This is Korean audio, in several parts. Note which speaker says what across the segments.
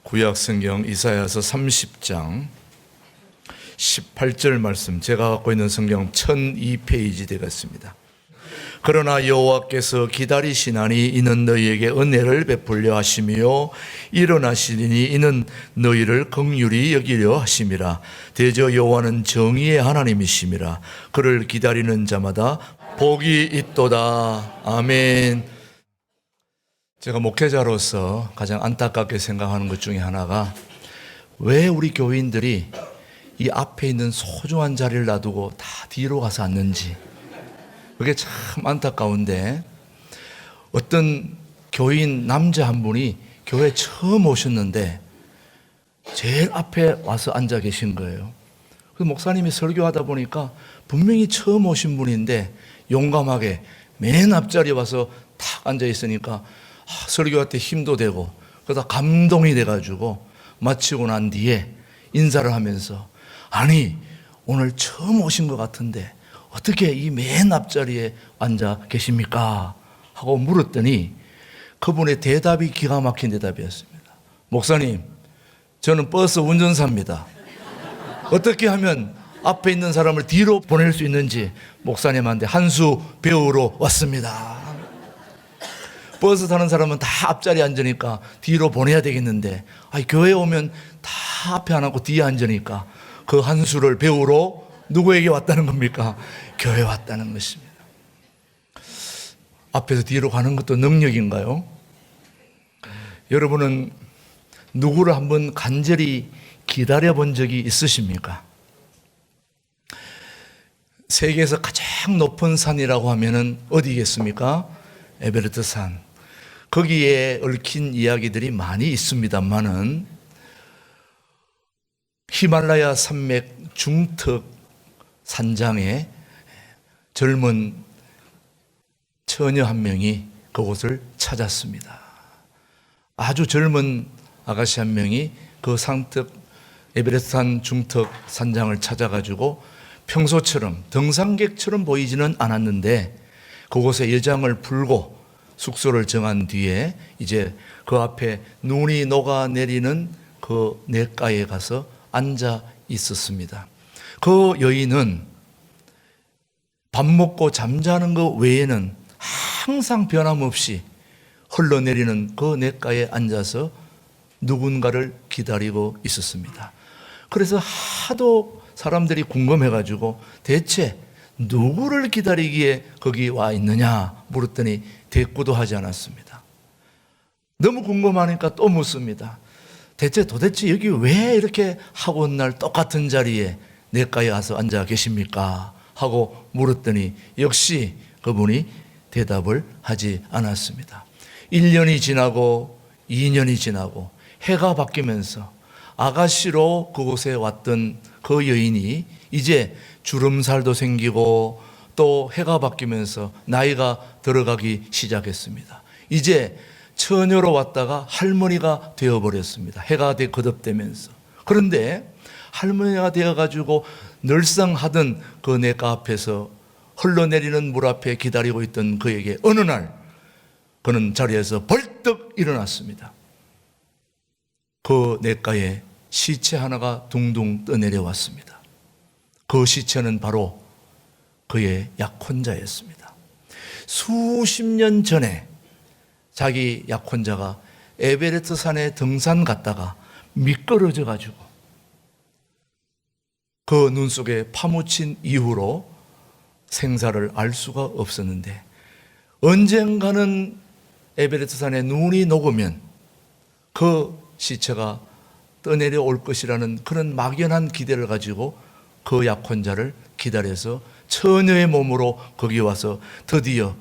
Speaker 1: 구약 성경 이사야서 30장 18절 말씀, 제가 갖고 있는 성경 1002페이지 되겠습니다. 그러나 여호와께서 기다리시나니 이는 너희에게 은혜를 베풀려 하시며 일어나시리니 이는 너희를 긍휼히 여기려 하심이라. 대저 여호와는 정의의 하나님이심이라. 그를 기다리는 자마다 복이 있도다. 아멘. 제가 목회자로서 가장 안타깝게 생각하는 것 중에 하나가, 왜 우리 교인들이 이 앞에 있는 소중한 자리를 놔두고 다 뒤로 가서 앉는지, 그게 참 안타까운데, 어떤 교인 남자 한 분이 교회 처음 오셨는데 제일 앞에 와서 앉아 계신 거예요. 그래서 목사님이 설교하다 보니까 분명히 처음 오신 분인데 용감하게 맨 앞자리에 와서 탁 앉아 있으니까 설교할 때 힘도 되고, 그러다 감동이 돼가지고 마치고 난 뒤에 인사를 하면서, 아니 오늘 처음 오신 것 같은데 어떻게 이 맨 앞자리에 앉아 계십니까? 하고 물었더니 그분의 대답이 기가 막힌 대답이었습니다. 목사님, 저는 버스 운전사입니다. 어떻게 하면 앞에 있는 사람을 뒤로 보낼 수 있는지 목사님한테 한 수 배우러 왔습니다. 버스 타는 사람은 다 앞자리에 앉으니까 뒤로 보내야 되겠는데, 교회에 오면 다 앞에 안 앉고 뒤에 앉으니까 그 한 수를 배우러 누구에게 왔다는 겁니까? 교회에 왔다는 것입니다. 앞에서 뒤로 가는 것도 능력인가요? 여러분은 누구를 한번 간절히 기다려 본 적이 있으십니까? 세계에서 가장 높은 산이라고 하면은 어디겠습니까? 에베레스트 산. 거기에 얽힌 이야기들이 많이 있습니다만은, 히말라야 산맥 중턱 산장에 젊은 처녀 한 명이 그곳을 찾았습니다. 아주 젊은 아가씨 한 명이 그 상턱 에베레스트 산 중턱 산장을 찾아가지고 평소처럼 등산객처럼 보이지는 않았는데 그곳에 여장을 풀고 숙소를 정한 뒤에 이제 그 앞에 눈이 녹아내리는 그 냇가에 가서 앉아 있었습니다. 그 여인은 밥 먹고 잠자는 것 외에는 항상 변함없이 흘러내리는 그 냇가에 앉아서 누군가를 기다리고 있었습니다. 그래서 하도 사람들이 궁금해가지고 대체 누구를 기다리기에 거기 와 있느냐 물었더니 대꾸도 하지 않았습니다. 너무 궁금하니까 또 묻습니다. 도대체 여기 왜 이렇게 하고 날 똑같은 자리에 냇가에 와서 앉아 계십니까? 하고 물었더니 역시 그분이 대답을 하지 않았습니다. 1년이 지나고 2년이 지나고 해가 바뀌면서 아가씨로 그곳에 왔던 그 여인이 이제 주름살도 생기고 또 해가 바뀌면서 나이가 들어가기 시작했습니다. 이제 처녀로 왔다가 할머니가 되어버렸습니다. 해가 거듭되면서. 그런데 할머니가 되어가지고 늘상 하던 그 냇가 앞에서 흘러내리는 물 앞에 기다리고 있던 그에게 어느 날 그는 자리에서 벌떡 일어났습니다. 그 냇가에 시체 하나가 둥둥 떠내려왔습니다. 그 시체는 바로 그의 약혼자였습니다. 수십 년 전에 자기 약혼자가 에베레스트 산에 등산 갔다가 미끄러져 가지고 그 눈 속에 파묻힌 이후로 생사를 알 수가 없었는데, 언젠가는 에베레스트 산에 눈이 녹으면 그 시체가 떠내려 올 것이라는 그런 막연한 기대를 가지고 그 약혼자를 기다려서 처녀의 몸으로 거기 와서 드디어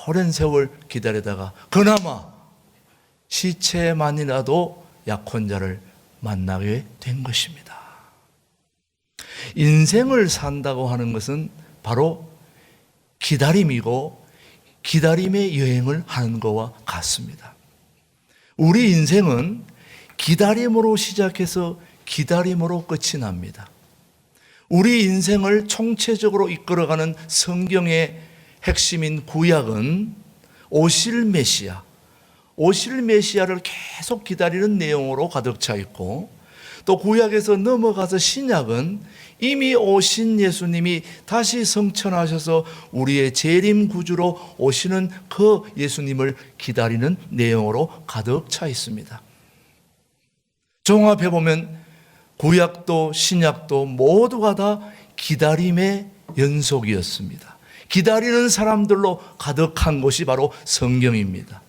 Speaker 1: 오랜 세월 기다리다가 그나마 시체만이라도 약혼자를 만나게 된 것입니다. 인생을 산다고 하는 것은 바로 기다림이고 기다림의 여행을 하는 것과 같습니다. 우리 인생은 기다림으로 시작해서 기다림으로 끝이 납니다. 우리 인생을 총체적으로 이끌어가는 성경의 핵심인 구약은 오실 메시아, 오실 메시아를 계속 기다리는 내용으로 가득 차 있고, 또 구약에서 넘어가서 신약은 이미 오신 예수님이 다시 성천하셔서 우리의 재림 구주로 오시는 그 예수님을 기다리는 내용으로 가득 차 있습니다. 종합해 보면 구약도 신약도 모두가 다 기다림의 연속이었습니다. 기다리는 사람들로 가득한 것이 바로 성경입니다.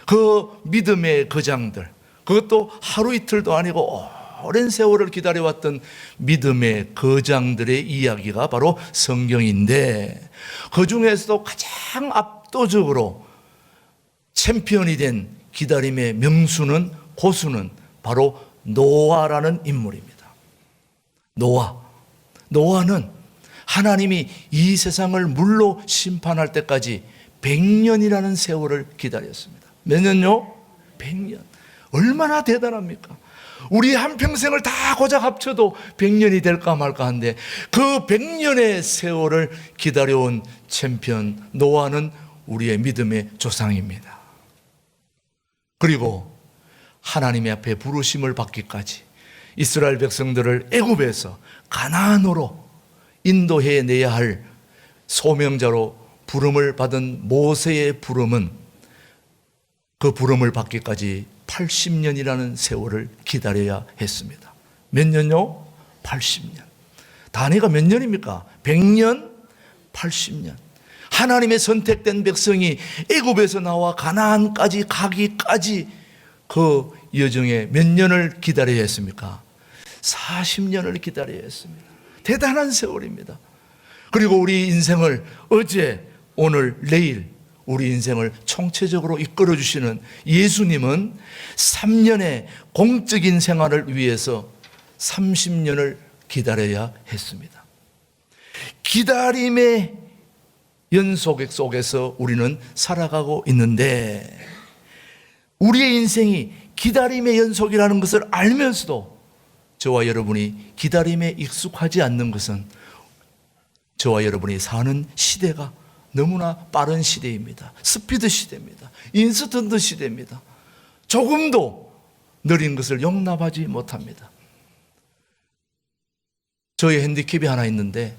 Speaker 1: 그 믿음의 거장들, 그것도 하루 이틀도 아니고 오랜 세월을 기다려왔던 믿음의 거장들의 이야기가 바로 성경인데, 그 중에서도 가장 압도적으로 챔피언이 된 기다림의 명수는, 고수는 바로 노아라는 인물입니다. 노아는 하나님이 이 세상을 물로 심판할 때까지 100년이라는 세월을 기다렸습니다. 몇 년요? 100년. 얼마나 대단합니까? 우리 한평생을 다 고작 합쳐도 100년이 될까 말까 한데, 그 100년의 세월을 기다려온 챔피언 노아는 우리의 믿음의 조상입니다. 그리고 하나님의 앞에 부르심을 받기까지 이스라엘 백성들을 애굽에서 가나안으로 인도해 내야 할 소명자로 부름을 받은 모세의 부름은, 그 부름을 받기까지 80년이라는 세월을 기다려야 했습니다. 몇 년요? 80년. 단위가 몇 년입니까? 100년, 80년. 하나님의 선택된 백성이 애굽에서 나와 가나안까지 가기까지 그 여정에 몇 년을 기다려야 했습니까? 40년을 기다려야 했습니다. 대단한 세월입니다. 그리고 우리 인생을 어제, 오늘, 내일 우리 인생을 총체적으로 이끌어 주시는 예수님은 3년의 공적인 생활을 위해서 30년을 기다려야 했습니다. 기다림의 연속 속에서 우리는 살아가고 있는데, 우리의 인생이 기다림의 연속이라는 것을 알면서도 저와 여러분이 기다림에 익숙하지 않는 것은 저와 여러분이 사는 시대가 너무나 빠른 시대입니다. 스피드 시대입니다. 인스턴트 시대입니다. 조금도 느린 것을 용납하지 못합니다. 저의 핸디캡이 하나 있는데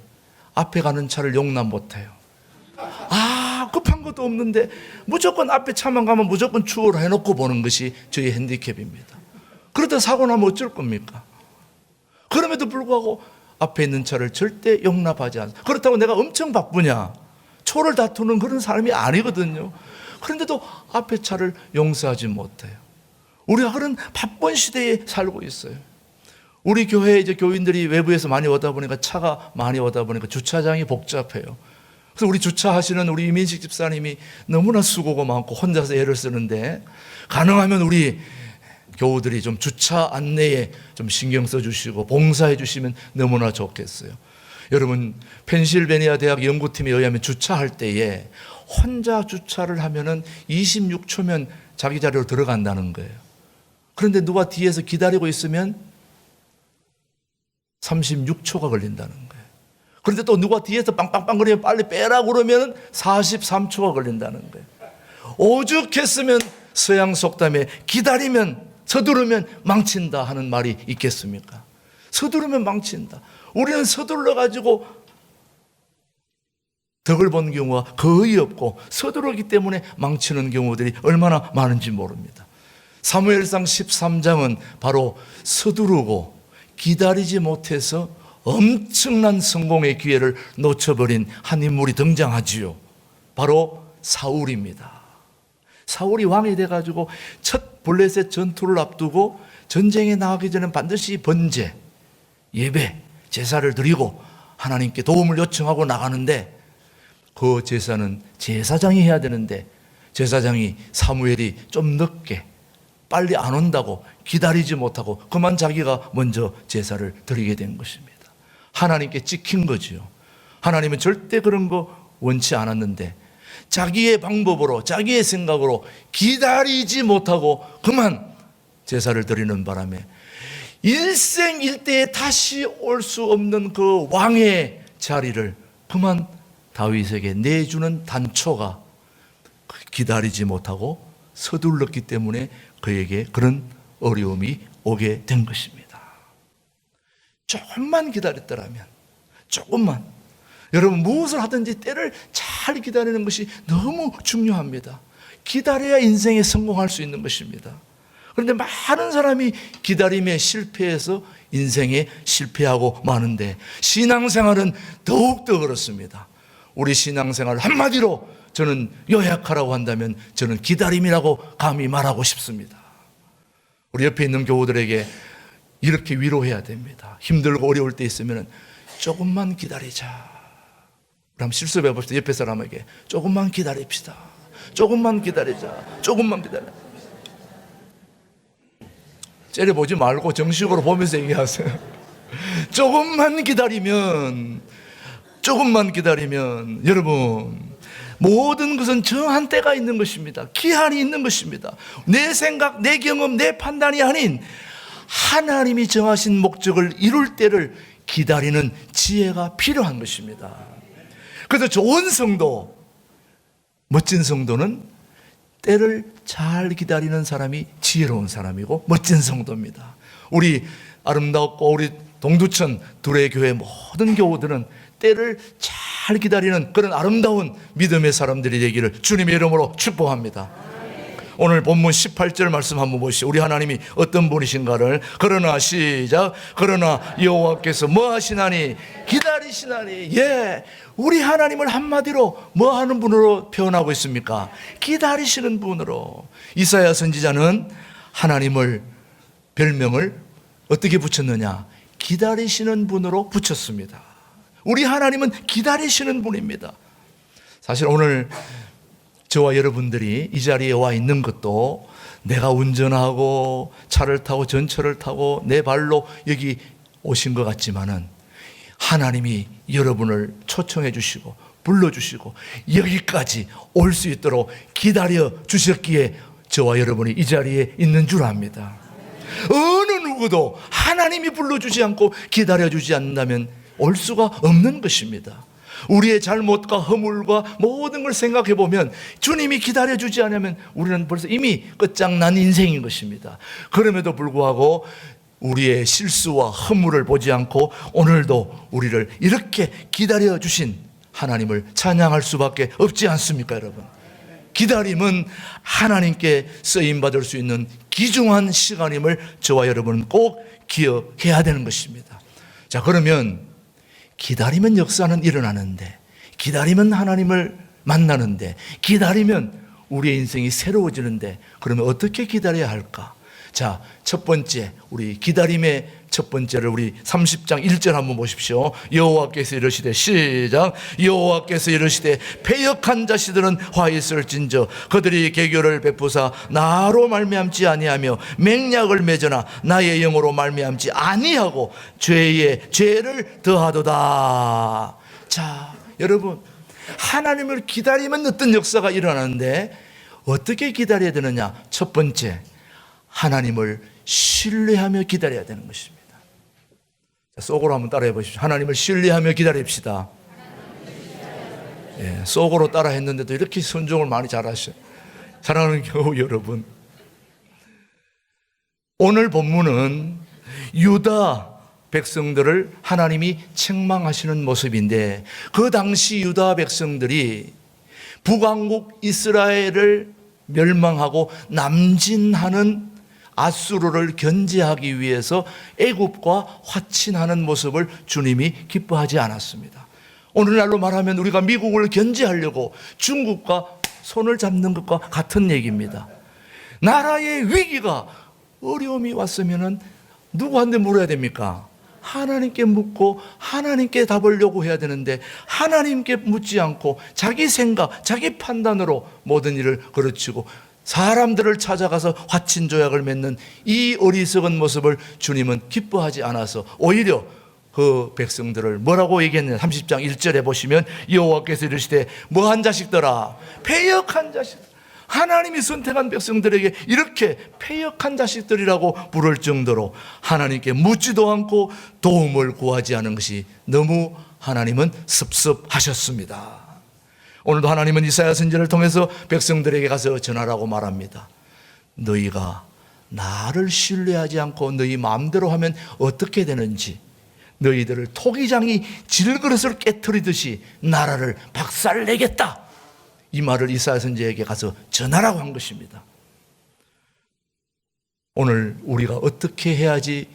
Speaker 1: 앞에 가는 차를 용납 못해요. 급한 것도 없는데 무조건 앞에 차만 가면 무조건 추월을 해놓고 보는 것이 저의 핸디캡입니다. 그러다 사고 나면 어쩔 겁니까? 그럼에도 불구하고 앞에 있는 차를 절대 용납하지 않습니다. 그렇다고 내가 엄청 바쁘냐? 초를 다투는 그런 사람이 아니거든요. 그런데도 앞에 차를 용서하지 못해요. 우리가 그런 바쁜 시대에 살고 있어요. 우리 교회에 이제 교인들이 외부에서 많이 오다 보니까, 차가 많이 오다 보니까 주차장이 복잡해요. 그래서 우리 주차하시는 우리 이민식 집사님이 너무나 수고가 많고 혼자서 애를 쓰는데, 가능하면 우리 교우들이 좀 주차 안내에 좀 신경 써주시고 봉사해 주시면 너무나 좋겠어요. 여러분, 펜실베니아 대학 연구팀에 의하면 주차할 때에 혼자 주차를 하면은 26초면 자기 자리로 들어간다는 거예요. 그런데 누가 뒤에서 기다리고 있으면 36초가 걸린다는 거예요. 그런데 또 누가 뒤에서 빵빵빵거리면 빨리 빼라고 그러면 43초가 걸린다는 거예요. 오죽했으면 서양 속담에 기다리면, 서두르면 망친다 하는 말이 있겠습니까? 서두르면 망친다. 우리는 서둘러가지고 덕을 본 경우가 거의 없고, 서두르기 때문에 망치는 경우들이 얼마나 많은지 모릅니다. 사무엘상 13장은 바로 서두르고 기다리지 못해서 엄청난 성공의 기회를 놓쳐버린 한 인물이 등장하지요. 바로 사울입니다. 사울이 왕이 돼가지고 첫 블레셋 전투를 앞두고 전쟁에 나가기 전에 반드시 번제, 예배, 제사를 드리고 하나님께 도움을 요청하고 나가는데, 그 제사는 제사장이 해야 되는데 제사장이 사무엘이 좀 늦게 빨리 안 온다고 기다리지 못하고 그만 자기가 먼저 제사를 드리게 된 것입니다. 하나님께 찍힌 거지요. 하나님은 절대 그런 거 원치 않았는데 자기의 방법으로, 자기의 생각으로 기다리지 못하고 그만 제사를 드리는 바람에 일생일대에 다시 올 수 없는 그 왕의 자리를 그만 다윗에게 내주는 단초가 기다리지 못하고 서둘렀기 때문에 그에게 그런 어려움이 오게 된 것입니다. 조금만 기다렸더라면, 조금만. 여러분, 무엇을 하든지 때를 잘 기다리는 것이 너무 중요합니다. 기다려야 인생에 성공할 수 있는 것입니다. 그런데 많은 사람이 기다림에 실패해서 인생에 실패하고 마는데, 신앙생활은 더욱더 그렇습니다. 우리 신앙생활 한마디로 저는 요약하라고 한다면 저는 기다림이라고 감히 말하고 싶습니다. 우리 옆에 있는 교우들에게 이렇게 위로해야 됩니다. 힘들고 어려울 때 있으면 조금만 기다리자. 우리 한번 실습해 봅시다. 옆에 사람에게 조금만 기다립시다. 조금만 기다리자. 조금만 기다려. 째려보지 말고 정식으로 보면서 얘기하세요. 조금만 기다리면 여러분, 모든 것은 정한 때가 있는 것입니다. 기한이 있는 것입니다. 내 생각, 내 경험, 내 판단이 아닌 하나님이 정하신 목적을 이룰 때를 기다리는 지혜가 필요한 것입니다. 그래서 좋은 성도, 멋진 성도는 때를 잘 기다리는 사람이 지혜로운 사람이고 멋진 성도입니다. 우리 아름답고 우리 동두천 둘의 교회 모든 교우들은 때를 잘 기다리는 그런 아름다운 믿음의 사람들이 되기를 주님의 이름으로 축복합니다. 오늘 본문 18절 말씀 한번 보시죠. 우리 하나님이 어떤 분이신가를. 그러나 시작. 그러나 여호와께서 뭐 하시나니 기다리시나니. 예, 우리 하나님을 한마디로 뭐 하는 분으로 표현하고 있습니까? 기다리시는 분으로. 이사야 선지자는 하나님을 별명을 어떻게 붙였느냐? 기다리시는 분으로 붙였습니다. 우리 하나님은 기다리시는 분입니다. 사실 오늘 저와 여러분들이 이 자리에 와 있는 것도 내가 운전하고 차를 타고 전철을 타고 내 발로 여기 오신 것 같지만은 하나님이 여러분을 초청해 주시고 불러주시고 여기까지 올 수 있도록 기다려 주셨기에 저와 여러분이 이 자리에 있는 줄 압니다. 어느 누구도 하나님이 불러주지 않고 기다려주지 않는다면 올 수가 없는 것입니다. 우리의 잘못과 허물과 모든 걸 생각해 보면 주님이 기다려주지 않으면 우리는 벌써 이미 끝장난 인생인 것입니다. 그럼에도 불구하고 우리의 실수와 허물을 보지 않고 오늘도 우리를 이렇게 기다려주신 하나님을 찬양할 수밖에 없지 않습니까, 여러분? 기다림은 하나님께 쓰임받을 수 있는 귀중한 시간임을 저와 여러분은 꼭 기억해야 되는 것입니다. 자, 그러면 기다리면 역사는 일어나는데, 기다리면 하나님을 만나는데, 기다리면 우리의 인생이 새로워지는데, 그러면 어떻게 기다려야 할까? 자, 첫 번째, 우리 기다림의 첫 번째를 우리 30장 1절 한번 보십시오. 여호와께서 이르시되, 시작. 여호와께서 이르시되 패역한 자식들은 화 있을진저 그들이 개교를 베푸사 나로 말미암지 아니하며 맹약을 맺으나 나의 영으로 말미암지 아니하고 죄에 죄를 더하도다. 자, 여러분, 하나님을 기다리면 어떤 역사가 일어나는데 어떻게 기다려야 되느냐? 첫 번째, 하나님을 신뢰하며 기다려야 되는 것입니다. 자, 속으로 한번 따라해 보십시오. 하나님을 신뢰하며 기다립시다. 예, 속으로 따라 했는데도 이렇게 순종을 많이 잘하셔. 사랑하는 교우 여러분, 오늘 본문은 유다 백성들을 하나님이 책망하시는 모습인데, 그 당시 유다 백성들이 북왕국 이스라엘을 멸망하고 남진하는 아수르를 견제하기 위해서 애굽과 화친하는 모습을 주님이 기뻐하지 않았습니다. 오늘날로 말하면 우리가 미국을 견제하려고 중국과 손을 잡는 것과 같은 얘기입니다. 나라의 위기가, 어려움이 왔으면 누구한테 물어야 됩니까? 하나님께 묻고 하나님께 답하려고 해야 되는데, 하나님께 묻지 않고 자기 생각, 자기 판단으로 모든 일을 거르치고 사람들을 찾아가서 화친 조약을 맺는 이 어리석은 모습을 주님은 기뻐하지 않아서 오히려 그 백성들을 뭐라고 얘기했느냐? 30장 1절에 보시면 여호와께서 이르시되 뭐한 자식들아, 패역한 자식. 하나님이 선택한 백성들에게 이렇게 패역한 자식들이라고 부를 정도로 하나님께 묻지도 않고 도움을 구하지 않은 것이 너무 하나님은 섭섭하셨습니다. 오늘도 하나님은 이사야 선지자를 통해서 백성들에게 가서 전하라고 말합니다. 너희가 나를 신뢰하지 않고 너희 마음대로 하면 어떻게 되는지, 너희들을 토기장이 질그릇을 깨트리듯이 나라를 박살내겠다. 이 말을 이사야 선지자에게 가서 전하라고 한 것입니다. 오늘 우리가 어떻게 해야지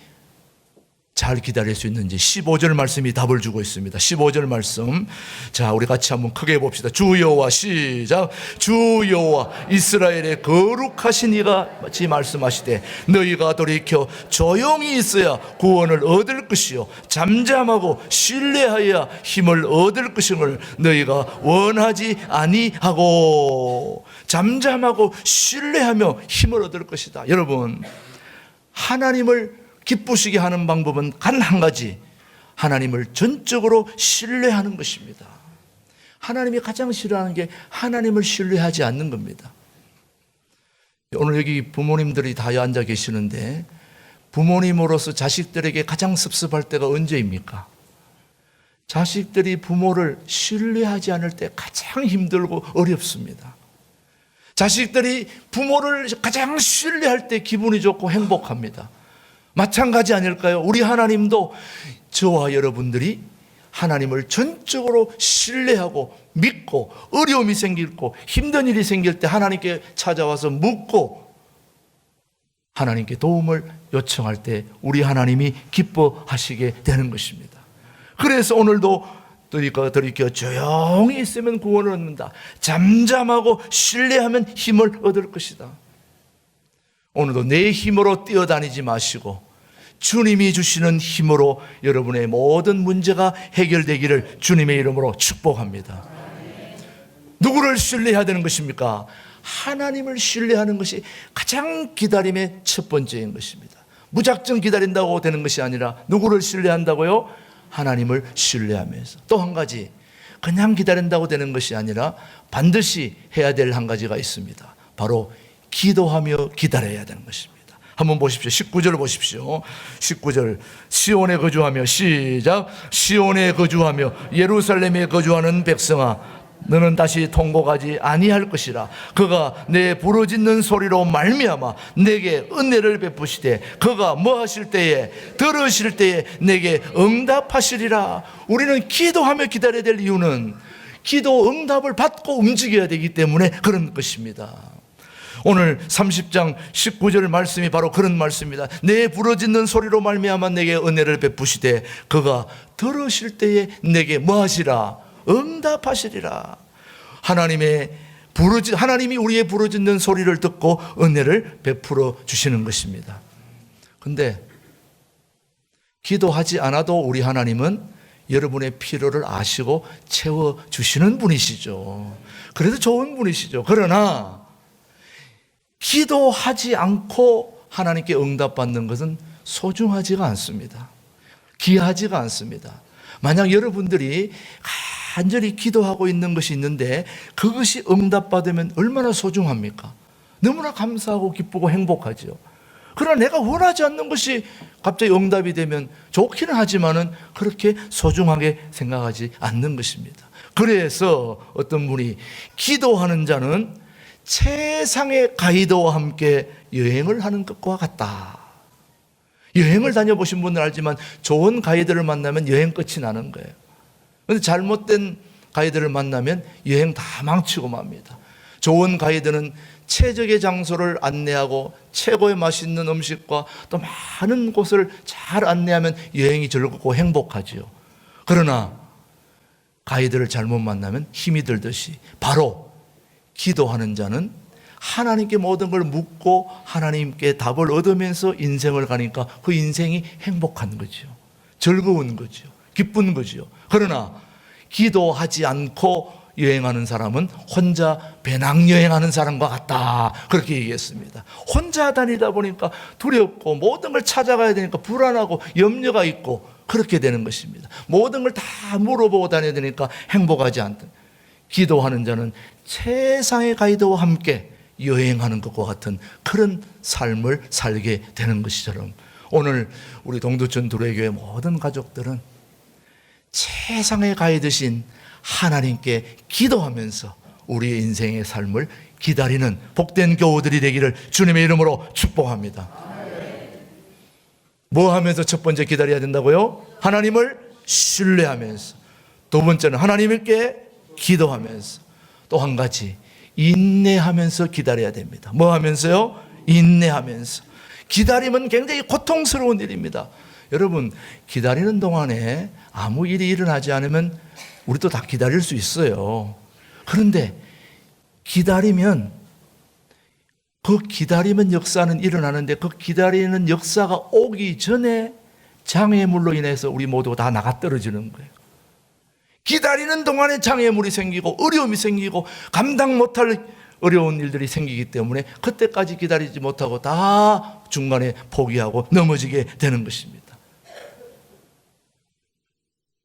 Speaker 1: 잘 기다릴 수 있는지 15절 말씀이 답을 주고 있습니다. 15절 말씀, 자, 우리 같이 한번 크게 봅시다. 주 여호와, 시작. 주 여호와 이스라엘의 거룩하신 이가 마치 말씀하시되 너희가 돌이켜 조용히 있어야 구원을 얻을 것이요 잠잠하고 신뢰하여야 힘을 얻을 것임을 너희가 원하지 아니하고. 잠잠하고 신뢰하며 힘을 얻을 것이다. 여러분, 하나님을 기쁘시게 하는 방법은 단 한 가지, 하나님을 전적으로 신뢰하는 것입니다. 하나님이 가장 싫어하는 게 하나님을 신뢰하지 않는 겁니다. 오늘 여기 부모님들이 다 앉아 계시는데 부모님으로서 자식들에게 가장 섭섭할 때가 언제입니까? 자식들이 부모를 신뢰하지 않을 때 가장 힘들고 어렵습니다. 자식들이 부모를 가장 신뢰할 때 기분이 좋고 행복합니다. 마찬가지 아닐까요? 우리 하나님도 저와 여러분들이 하나님을 전적으로 신뢰하고 믿고 어려움이 생기고 힘든 일이 생길 때 하나님께 찾아와서 묻고 하나님께 도움을 요청할 때 우리 하나님이 기뻐하시게 되는 것입니다. 그래서 오늘도 돌이켜 조용히 있으면 구원을 얻는다. 잠잠하고 신뢰하면 힘을 얻을 것이다. 오늘도 내 힘으로 뛰어다니지 마시고 주님이 주시는 힘으로 여러분의 모든 문제가 해결되기를 주님의 이름으로 축복합니다. 누구를 신뢰해야 되는 것입니까? 하나님을 신뢰하는 것이 가장 기다림의 첫 번째인 것입니다. 무작정 기다린다고 되는 것이 아니라 누구를 신뢰한다고요? 하나님을 신뢰하면서. 또 한 가지, 그냥 기다린다고 되는 것이 아니라 반드시 해야 될 한 가지가 있습니다. 바로 기도하며 기다려야 되는 것입니다. 한번 보십시오. 19절 보십시오. 19절, 시온에 거주하며, 시작. 시온에 거주하며 예루살렘에 거주하는 백성아, 너는 다시 통곡하지 아니할 것이라. 그가 내 부르짖는 소리로 말미암아 내게 은혜를 베푸시되 그가 뭐 하실 때에, 들으실 때에 내게 응답하시리라. 우리는 기도하며 기다려야 될 이유는 기도 응답을 받고 움직여야 되기 때문에 그런 것입니다. 오늘 30장 19절 말씀이 바로 그런 말씀입니다. 내 부르짖는 소리로 말미암아 내게 은혜를 베푸시되 그가 들으실 때에 내게 뭐 하시라? 응답하시리라. 하나님이 우리의 부르짖는 소리를 듣고 은혜를 베풀어 주시는 것입니다. 그런데 기도하지 않아도 우리 하나님은 여러분의 필요를 아시고 채워주시는 분이시죠. 그래도 좋은 분이시죠. 그러나 기도하지 않고 하나님께 응답받는 것은 소중하지가 않습니다. 귀하지가 않습니다. 만약 여러분들이 간절히 기도하고 있는 것이 있는데 그것이 응답받으면 얼마나 소중합니까? 너무나 감사하고 기쁘고 행복하죠. 그러나 내가 원하지 않는 것이 갑자기 응답이 되면 좋기는 하지만은 그렇게 소중하게 생각하지 않는 것입니다. 그래서 어떤 분이 기도하는 자는 세상의 가이드와 함께 여행을 하는 것과 같다. 여행을 다녀보신 분들 알지만 좋은 가이드를 만나면 여행 끝이 나는 거예요. 그런데 잘못된 가이드를 만나면 여행 다 망치고 맙니다. 좋은 가이드는 최적의 장소를 안내하고 최고의 맛있는 음식과 또 많은 곳을 잘 안내하면 여행이 즐겁고 행복하지요. 그러나 가이드를 잘못 만나면 힘이 들듯이 바로 기도하는 자는 하나님께 모든 걸 묻고 하나님께 답을 얻으면서 인생을 가니까 그 인생이 행복한 거죠. 즐거운 거죠. 기쁜 거죠. 그러나 기도하지 않고 여행하는 사람은 혼자 배낭여행하는 사람과 같다. 그렇게 얘기했습니다. 혼자 다니다 보니까 두렵고 모든 걸 찾아가야 되니까 불안하고 염려가 있고 그렇게 되는 것입니다. 모든 걸 다 물어보고 다녀야 되니까 행복하지 않다. 기도하는 자는 세상의 가이드와 함께 여행하는 것과 같은 그런 삶을 살게 되는 것이처럼 오늘 우리 동두천 두레교회 모든 가족들은 세상의 가이드신 하나님께 기도하면서 우리의 인생의 삶을 기다리는 복된 교우들이 되기를 주님의 이름으로 축복합니다. 뭐 하면서 첫 번째 기다려야 된다고요? 하나님을 신뢰하면서. 두 번째는 하나님께 기도하면서. 또 한 가지, 인내하면서 기다려야 됩니다. 뭐 하면서요? 인내하면서. 기다림은 굉장히 고통스러운 일입니다. 여러분, 기다리는 동안에 아무 일이 일어나지 않으면 우리도 다 기다릴 수 있어요. 그런데 기다리면 그 기다리는 역사는 일어나는데 그 기다리는 역사가 오기 전에 장애물로 인해서 우리 모두가 다 나가 떨어지는 거예요. 기다리는 동안에 장애물이 생기고 어려움이 생기고 감당 못할 어려운 일들이 생기기 때문에 그때까지 기다리지 못하고 다 중간에 포기하고 넘어지게 되는 것입니다.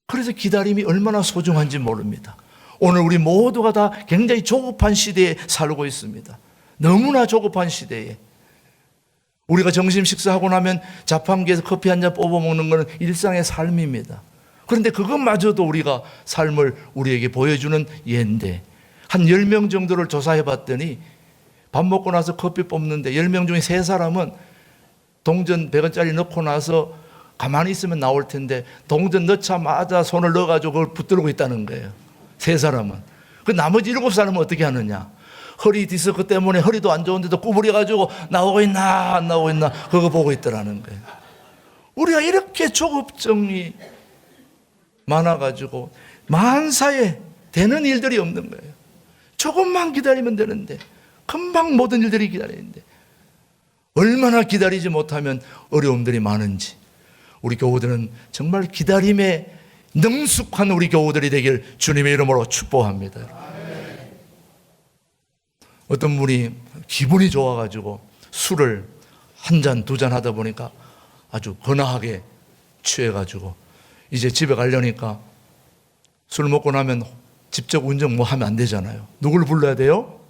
Speaker 1: 그래서 기다림이 얼마나 소중한지 모릅니다. 오늘 우리 모두가 다 굉장히 조급한 시대에 살고 있습니다. 너무나 조급한 시대에. 우리가 점심 식사하고 나면 자판기에서 커피 한 잔 뽑아 먹는 것은 일상의 삶입니다. 그런데 그것마저도 우리가 삶을 우리에게 보여주는 예인데, 한 10명 정도를 조사해 봤더니 밥 먹고 나서 커피 뽑는데 10명 중에 3사람은 동전 100원짜리 넣고 나서 가만히 있으면 나올 텐데 동전 넣자마자 손을 넣어가지고 그걸 붙들고 있다는 거예요. 3사람은. 그 나머지 7사람은 어떻게 하느냐? 허리 디스크 때문에 허리도 안 좋은데도 구부려가지고 나오고 있나 안 나오고 있나 그거 보고 있더라는 거예요. 우리가 이렇게 조급증이 많아가지고 만사에 되는 일들이 없는 거예요. 조금만 기다리면 되는데 금방 모든 일들이 기다리는데 얼마나 기다리지 못하면 어려움들이 많은지, 우리 교우들은 정말 기다림에 능숙한 우리 교우들이 되길 주님의 이름으로 축복합니다. 어떤 분이 기분이 좋아가지고 술을 한 잔, 2잔 하다 보니까 아주 거나하게 취해가지고 이제 집에 가려니까 술 먹고 나면 직접 운전 뭐 하면 안 되잖아요. 누굴 불러야 돼요?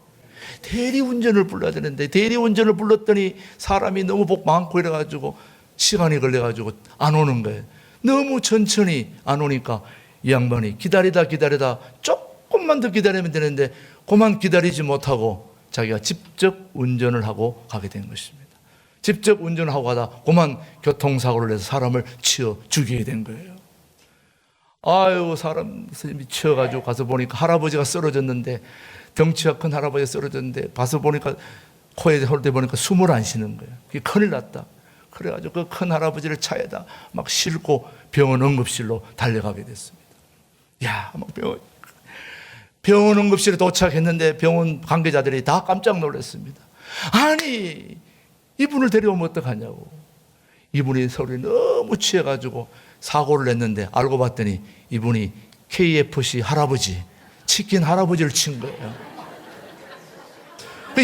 Speaker 1: 대리운전을 불러야 되는데 대리운전을 불렀더니 사람이 너무 복 많고 이래가지고 시간이 걸려가지고 안 오는 거예요. 너무 천천히 안 오니까 이 양반이 기다리다 조금만 더 기다리면 되는데 그만 기다리지 못하고 자기가 직접 운전을 하고 가게 된 것입니다. 직접 운전하고 가다 그만 교통사고를 해서 사람을 치어 죽이게 된 거예요. 아유, 사람이 치여가지고 가서 보니까 할아버지가 쓰러졌는데, 덩치가 큰 할아버지가 쓰러졌는데 가서 보니까 코에 홀대 보니까 숨을 안 쉬는 거예요. 그게 큰일 났다. 그래가지고 그 큰 할아버지를 차에다 막 싣고 병원 응급실로 달려가게 됐습니다. 야, 막 병원 응급실에 도착했는데 병원 관계자들이 다 깜짝 놀랐습니다. 아니, 이분을 데려오면 어떡하냐고. 이분이 서로 너무 취해가지고 사고를 냈는데 알고 봤더니 이분이 KFC 할아버지, 치킨 할아버지를 친 거예요.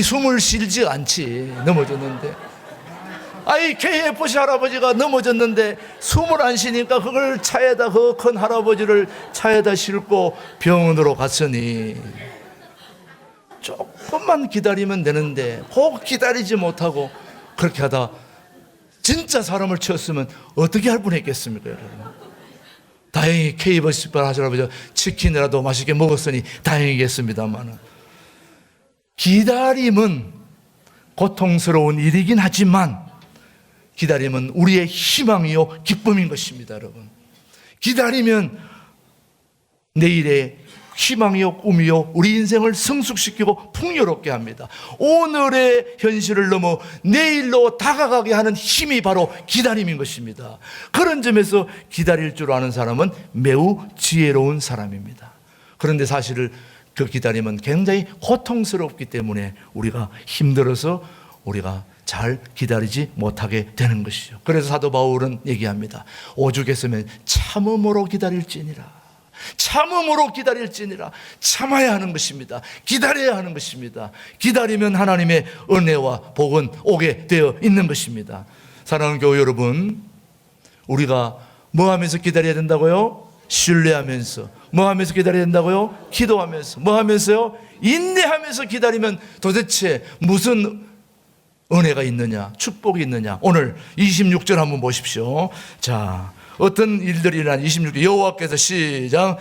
Speaker 1: 숨을 쉬지 않지, 넘어졌는데. 아이, KFC 할아버지가 넘어졌는데 숨을 안 쉬니까 그걸 차에다, 그 큰 할아버지를 차에다 싣고 병원으로 갔으니 조금만 기다리면 되는데 꼭 기다리지 못하고 그렇게 하다 진짜 사람을 치었으면 어떻게 할 뻔했겠습니까, 여러분? 다행히 KFC 할아버지가 치킨이라도 맛있게 먹었으니 다행이겠습니다만, 기다림은 고통스러운 일이긴 하지만 기다림은 우리의 희망이요 기쁨인 것입니다. 여러분, 기다리면 내일의 희망이요 꿈이요 우리 인생을 성숙시키고 풍요롭게 합니다. 오늘의 현실을 넘어 내일로 다가가게 하는 힘이 바로 기다림인 것입니다. 그런 점에서 기다릴 줄 아는 사람은 매우 지혜로운 사람입니다. 그런데 사실 그 기다림은 굉장히 고통스럽기 때문에 우리가 힘들어서 우리가 잘 기다리지 못하게 되는 것이죠. 그래서 사도 바울은 얘기합니다. 오죽했으면 참음으로 기다릴지니라. 참음으로 기다릴지니라. 참아야 하는 것입니다. 기다려야 하는 것입니다. 기다리면 하나님의 은혜와 복은 오게 되어 있는 것입니다. 사랑하는 교회 여러분, 우리가 뭐 하면서 기다려야 된다고요? 신뢰하면서. 뭐 하면서 기다려야 된다고요? 기도하면서. 뭐 하면서요? 인내하면서 기다리면 도대체 무슨 은혜가 있느냐, 축복이 있느냐. 오늘 26절 한번 보십시오. 자, 어떤 일들이 일어난 26절, 여호와께서 시작.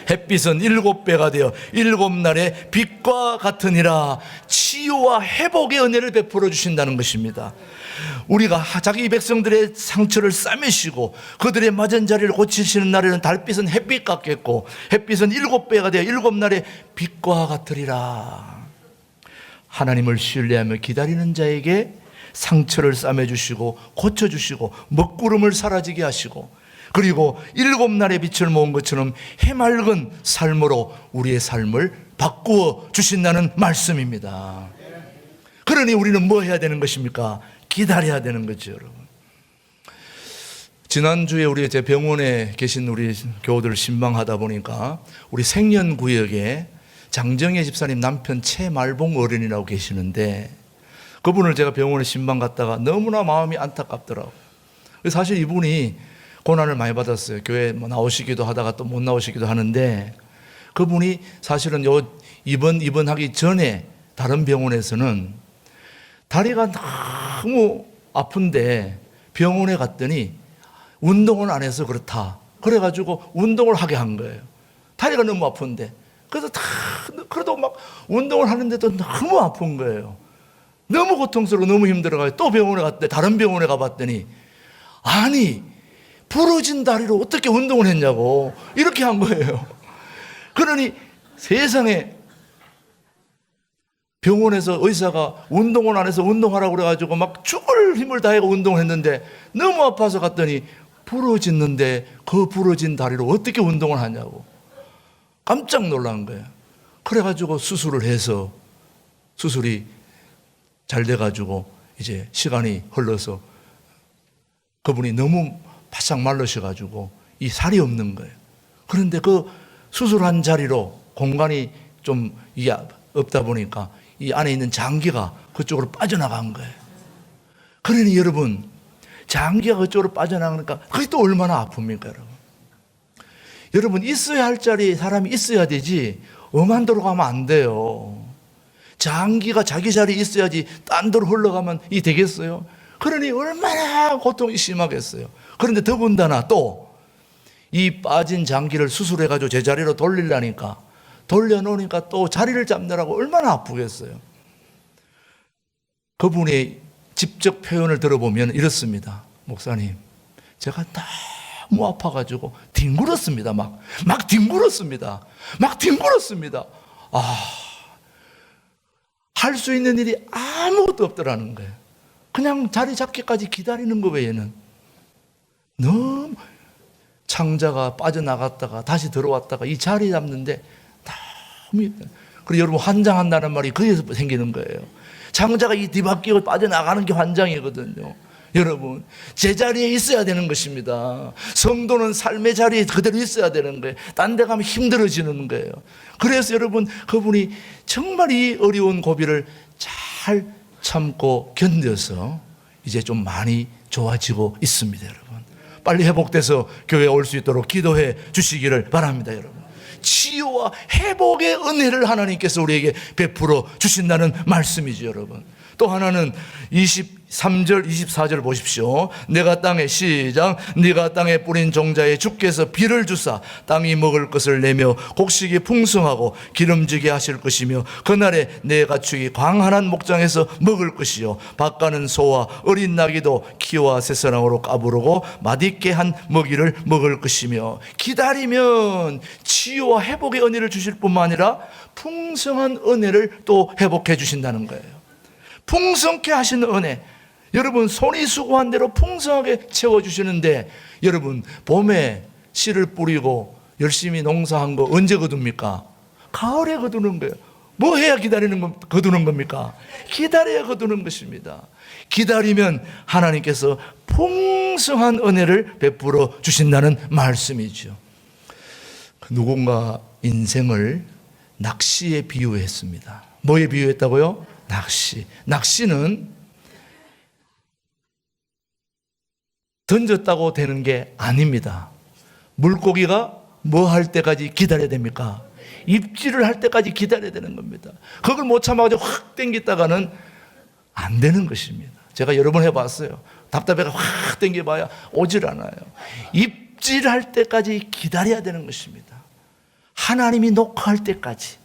Speaker 1: 햇빛은 7배가 되어 7날의 빛과 같으니라. 치유와 회복의 은혜를 베풀어 주신다는 것입니다. 우리가 자기 백성들의 상처를 싸매시고 그들의 맞은 자리를 고치시는 날에는 달빛은 햇빛 같겠고 햇빛은 7배가 되어 7날의 빛과 같으리라. 하나님을 신뢰하며 기다리는 자에게 상처를 싸매주시고 고쳐주시고 먹구름을 사라지게 하시고, 그리고 7날의 빛을 모은 것처럼 해맑은 삶으로 우리의 삶을 바꾸어 주신다는 말씀입니다. 그러니 우리는 뭐 해야 되는 것입니까? 기다려야 되는 거죠, 여러분. 지난주에 우리 제 병원에 계신 우리 교우들을 신방하다 보니까 우리 생년구역에 장정혜 집사님 남편 최말봉 어른이라고 계시는데, 그분을 제가 병원에 신방 갔다가 너무나 마음이 안타깝더라고요. 사실 이분이 고난을 많이 받았어요. 교회 나오시기도 하다가 또 못 나오시기도 하는데, 그분이 사실은 입원하기 전에 다른 병원에서는 다리가 너무 아픈데 병원에 갔더니 운동을 안 해서 그렇다. 그래가지고 운동을 하게 한 거예요. 다리가 너무 아픈데. 그래서 그래도 막 운동을 하는데도 너무 아픈 거예요. 너무 고통스러워, 너무 힘들어가지고 또 병원에 갔더니, 다른 병원에 가봤더니, 아니, 부러진 다리로 어떻게 운동을 했냐고 이렇게 한 거예요. 그러니 세상에 병원에서 의사가 운동을 안 해서 운동하라고 그래가지고 막 죽을 힘을 다해서 운동을 했는데 너무 아파서 갔더니 부러졌는데 그 부러진 다리로 어떻게 운동을 하냐고 깜짝 놀란 거예요. 그래가지고 수술을 해서 수술이 잘 돼가지고 이제 시간이 흘러서 그분이 너무 바싹 말르셔가지고 이 살이 없는 거예요. 그런데 그 수술한 자리로 공간이 좀 이게 없다 보니까 이 안에 있는 장기가 그쪽으로 빠져나간 거예요. 그러니 여러분, 장기가 그쪽으로 빠져나가니까 그게 또 얼마나 아픕니까, 여러분? 여러분, 있어야 할 자리에 사람이 있어야 되지 엄한 데로 가면 안 돼요. 장기가 자기 자리에 있어야지 딴 데로 흘러가면 이 되겠어요? 그러니 얼마나 고통이 심하겠어요. 그런데 더군다나 또 이 빠진 장기를 수술해가지고 제자리로 돌리려니까, 돌려놓으니까 또 자리를 잡느라고 얼마나 아프겠어요. 그분의 직접 표현을 들어보면 이렇습니다. 목사님, 제가 너무 아파가지고 뒹굴었습니다. 막 뒹굴었습니다. 막 뒹굴었습니다. 할 수 있는 일이 아무것도 없더라는 거예요. 그냥 자리 잡기까지 기다리는 거 외에는. 너무 창자가 빠져나갔다가 다시 들어왔다가 이 자리 잡는데 너무, 그리고 여러분, 환장한다는 말이 거기서 생기는 거예요. 창자가 이 뒤바뀌고 빠져나가는 게 환장이거든요. 여러분, 제자리에 있어야 되는 것입니다. 성도는 삶의 자리에 그대로 있어야 되는 거예요. 딴 데 가면 힘들어지는 거예요. 그래서 여러분, 그분이 정말 이 어려운 고비를 잘 참고 견뎌서 이제 좀 많이 좋아지고 있습니다, 여러분. 빨리 회복돼서 교회에 올 수 있도록 기도해 주시기를 바랍니다, 여러분. 치유와 회복의 은혜를 하나님께서 우리에게 베풀어 주신다는 말씀이죠, 여러분. 또 하나는 23절, 24절 보십시오. 내가 땅에, 시작, 네가 땅에 뿌린 종자에 주께서 비를 주사 땅이 먹을 것을 내며 곡식이 풍성하고 기름지게 하실 것이며, 그날에 내 가축이 광활한 목장에서 먹을 것이요 밭가는 소와 어린 나귀도 키와 새사랑으로 까부르고 맛있게 한 먹이를 먹을 것이며, 기다리면 치유와 회복의 은혜를 주실 뿐만 아니라 풍성한 은혜를 또 회복해 주신다는 거예요. 풍성케 하시는 은혜. 여러분, 손이 수고한 대로 풍성하게 채워주시는데, 여러분, 봄에 씨를 뿌리고 열심히 농사한 거 언제 거둡니까? 가을에 거두는 거예요. 뭐 해야 거두는 겁니까? 기다려야 거두는 것입니다. 기다리면 하나님께서 풍성한 은혜를 베풀어 주신다는 말씀이죠. 누군가 인생을 낚시에 비유했습니다. 뭐에 비유했다고요? 낚시. 낚시는 던졌다고 되는 게 아닙니다. 물고기가 뭐 할 때까지 기다려야 됩니까? 입질을 할 때까지 기다려야 되는 겁니다. 그걸 못 참아가지고 확 당겼다가는 안 되는 것입니다. 제가 여러 번 해봤어요. 답답해가 확 당겨봐야 오질 않아요. 입질할 때까지 기다려야 되는 것입니다. 하나님이 녹화할 때까지,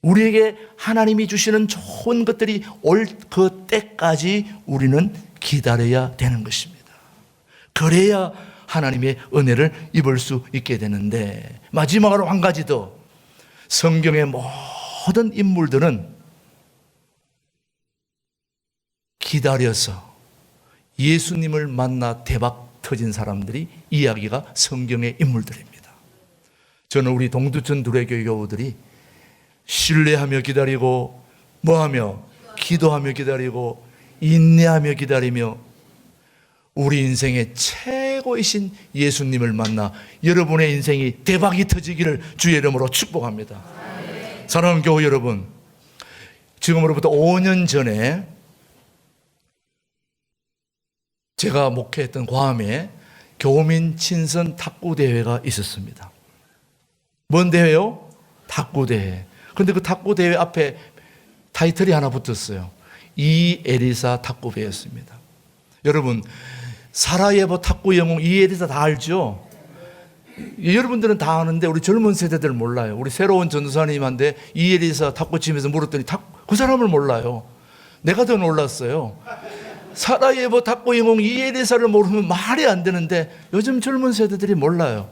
Speaker 1: 우리에게 하나님이 주시는 좋은 것들이 올 그 때까지 우리는 기다려야 되는 것입니다. 그래야 하나님의 은혜를 입을 수 있게 되는데, 마지막으로 한 가지 더, 성경의 모든 인물들은 기다려서 예수님을 만나 대박 터진 사람들이 이야기가 성경의 인물들입니다. 저는 우리 동두천 두레교회 교우들이 신뢰하며 기다리고, 뭐하며? 기도하며 기다리고, 인내하며 기다리며, 우리 인생의 최고이신 예수님을 만나 여러분의 인생이 대박이 터지기를 주의 이름으로 축복합니다. 사랑하는 교우 여러분, 지금으로부터 5년 전에 제가 목회했던 괌에 교민 친선 탁구 대회가 있었습니다. 뭔 대회요? 탁구 대회. 그런데 그 탁구 대회 앞에 타이틀이 하나 붙었어요. 이에리사 탁구배였습니다. 여러분, 사라예보 탁구 영웅 이에리사 다 알죠? 여러분들은 다 아는데 우리 젊은 세대들 몰라요. 우리 새로운 전도사님한테 이에리사 탁구 치면서 물었더니 그 사람을 몰라요. 내가 더 놀랐어요. 사라예보 탁구 영웅 이에리사를 모르면 말이 안 되는데 요즘 젊은 세대들이 몰라요.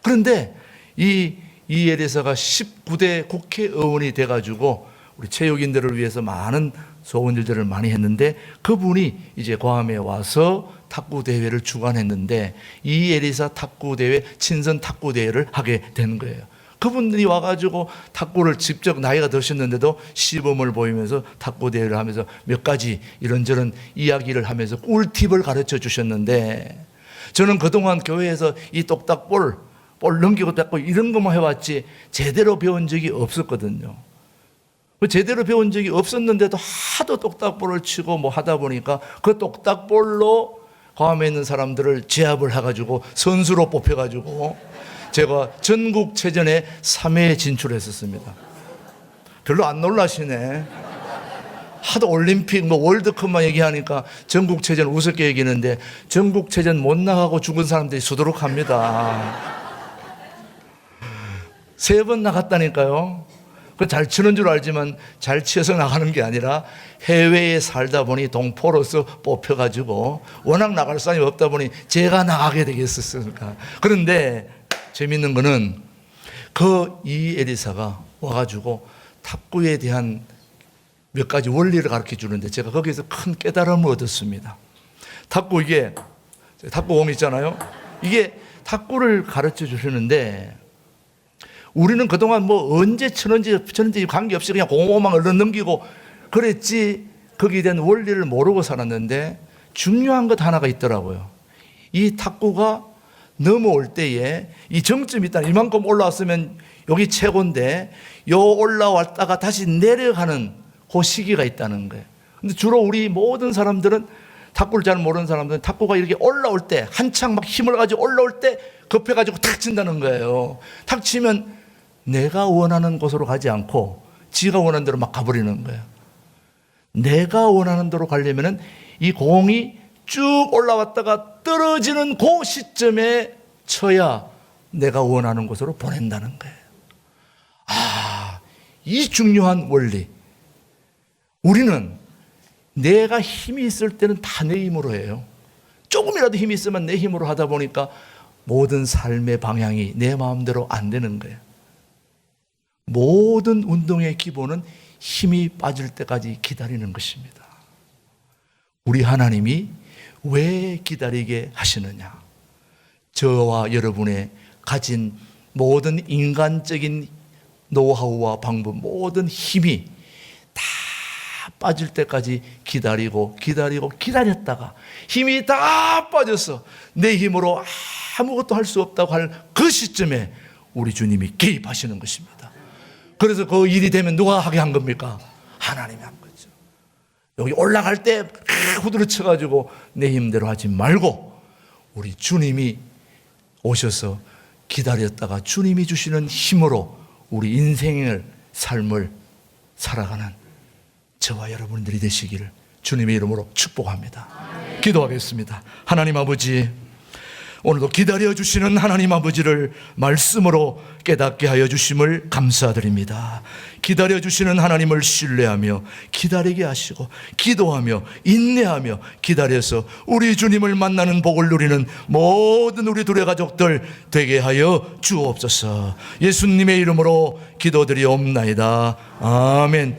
Speaker 1: 그런데 이 이에리사가 19대 국회의원이 돼가지고 우리 체육인들을 위해서 많은 좋은 일들을 많이 했는데, 그분이 이제 괌에 와서 탁구 대회를 주관했는데 이에리사 탁구 대회, 친선 탁구 대회를 하게 된 거예요. 그분들이 와가지고 탁구를 직접, 나이가 드셨는데도 시범을 보이면서 탁구 대회를 하면서 몇 가지 이런저런 이야기를 하면서 꿀팁을 가르쳐 주셨는데, 저는 그동안 교회에서 이 똑딱볼, 볼 넘기고 닦고 이런 것만 해왔지 제대로 배운 적이 없었거든요. 제대로 배운 적이 없었는데도 하도 똑딱볼을 치고 뭐 하다 보니까 그 똑딱볼로 괌에 있는 사람들을 제압을 해가지고 선수로 뽑혀가지고 제가 전국체전에 3회에 진출했었습니다. 별로 안 놀라시네. 하도 올림픽, 뭐 월드컵만 얘기하니까 전국체전 우습게 얘기하는데, 전국체전 못 나가고 죽은 사람들이 수두룩합니다. 3번 나갔다니까요. 잘 치는 줄 알지만 잘 치어서 나가는 게 아니라 해외에 살다 보니 동포로서 뽑혀가지고 워낙 나갈 사람이 없다 보니 제가 나가게 되겠었으니까. 그런데 재밌는 거는 그 이에리사가 와가지고 탁구에 대한 몇 가지 원리를 가르쳐 주는데 제가 거기에서 큰 깨달음을 얻었습니다. 이게 탁구공 있잖아요. 이게 탁구를 가르쳐 주시는데, 우리는 그동안 뭐 언제 쳤는지 관계없이 그냥 공만 얼른 넘기고 그랬지, 거기에 대한 원리를 모르고 살았는데 중요한 것 하나가 있더라고요. 이 탁구가 넘어올 때에 이 정점이 있다. 이만큼 올라왔으면 여기 최고인데 요 올라왔다가 다시 내려가는 그 시기가 있다는 거예요. 근데 주로 우리 모든 사람들은, 탁구를 잘 모르는 사람들은 탁구가 이렇게 올라올 때, 한창 막 힘을 가지고 올라올 때 급해가지고 탁 친다는 거예요. 탁 치면 내가 원하는 곳으로 가지 않고 지가 원하는 대로 막 가버리는 거예요. 내가 원하는 대로 가려면은 이 공이 쭉 올라왔다가 떨어지는 그 시점에 쳐야 내가 원하는 곳으로 보낸다는 거예요. 이 중요한 원리. 우리는 내가 힘이 있을 때는 다 내 힘으로 해요. 조금이라도 힘이 있으면 내 힘으로 하다 보니까 모든 삶의 방향이 내 마음대로 안 되는 거예요. 모든 운동의 기본은 힘이 빠질 때까지 기다리는 것입니다. 우리 하나님이 왜 기다리게 하시느냐? 저와 여러분의 가진 모든 인간적인 노하우와 방법, 모든 힘이 다 빠질 때까지 기다렸다가 힘이 다 빠져서 내 힘으로 아무것도 할 수 없다고 할 그 시점에 우리 주님이 개입하시는 것입니다. 그래서 그 일이 되면 누가 하게 한 겁니까? 하나님이 한 거죠. 여기 올라갈 때 후드를 쳐가지고 내 힘대로 하지 말고 우리 주님이 오셔서 기다렸다가 주님이 주시는 힘으로 우리 인생을, 삶을 살아가는 저와 여러분들이 되시기를 주님의 이름으로 축복합니다. 기도하겠습니다. 하나님 아버지, 오늘도 기다려주시는 하나님 아버지를 말씀으로 깨닫게 하여 주심을 감사드립니다. 기다려주시는 하나님을 신뢰하며 기다리게 하시고 기도하며 인내하며 기다려서 우리 주님을 만나는 복을 누리는 모든 우리 둘의 가족들 되게 하여 주옵소서. 예수님의 이름으로 기도드리옵나이다. 아멘.